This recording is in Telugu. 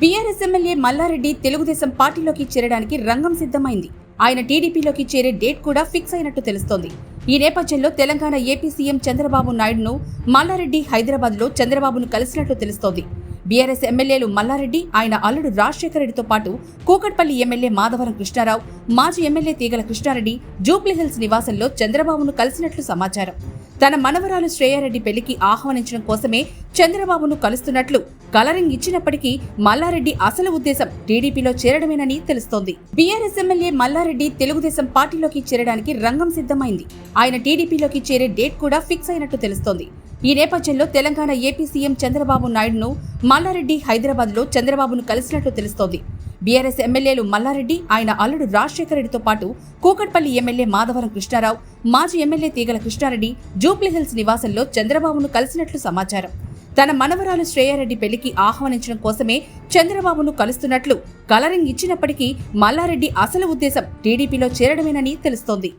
బీఆర్ఎస్ ఎమ్మెల్యే మల్లారెడ్డి తెలుగుదేశం పార్టీలోకి చేరడానికి రంగం సిద్ధమైంది. ఆయన టీడీపీలోకి చేరే డేట్ కూడా ఫిక్స్ అయినట్టు తెలుస్తోంది. ఈ నేపథ్యంలో తెలంగాణ ఏపీ సీఎం చంద్రబాబు నాయుడును మల్లారెడ్డి హైదరాబాద్ లో చంద్రబాబును కలిసినట్లు తెలుస్తోంది. బీఆర్ఎస్ ఎమ్మెల్యేలు మల్లారెడ్డి, ఆయన అల్లుడు రాజశేఖర రెడ్డితో పాటు కూకట్పల్లి ఎమ్మెల్యే మాధవరం కృష్ణారావు, మాజీ ఎమ్మెల్యే తీగల కృష్ణారెడ్డి జూబ్లీహిల్స్ నివాసంలో చంద్రబాబును కలిసినట్లు సమాచారం. తన మనవరాలు శ్రేయారెడ్డి పెళ్లికి ఆహ్వానించడం కోసమే చంద్రబాబును కలుస్తున్నట్లు కలరింగ్ ఇచ్చినప్పటికీ మల్లారెడ్డి అసలు ఉద్దేశం టీడీపీలో చేరడమేనని తెలుస్తోంది. బీఆర్ఎస్ ఎమ్మెల్యే మల్లారెడ్డి తెలుగుదేశం పార్టీలోకి చేరడానికి రంగం సిద్ధమైంది. ఆయన టీడీపీలోకి చేరే డేట్ కూడా ఫిక్స్ అయినట్టు తెలుస్తోంది. ఈ నేపథ్యంలో తెలంగాణ ఏపీ సీఎం చంద్రబాబు నాయుడును మల్లారెడ్డి హైదరాబాద్ లో చంద్రబాబును కలిసినట్లు తెలుస్తోంది. బీఆర్ఎస్ ఎమ్మెల్యేలు మల్లారెడ్డి, ఆయన అల్లుడు రాజశేఖర రెడ్డితో పాటు కూకట్పల్లి ఎమ్మెల్యే మాధవరం కృష్ణారావు, మాజీ ఎమ్మెల్యే తీగల కృష్ణారెడ్డి జూబ్లీహిల్స్ నివాసంలో చంద్రబాబును కలిసినట్లు సమాచారం. తన మనవరాలు శ్రేయారెడ్డి పెళ్లికి ఆహ్వానించడం కోసమే చంద్రబాబును కలుస్తున్నట్లు కలరింగ్ ఇచ్చినప్పటికీ మల్లారెడ్డి అసలు ఉద్దేశం టీడీపీలో చేరడమేనని తెలుస్తోంది.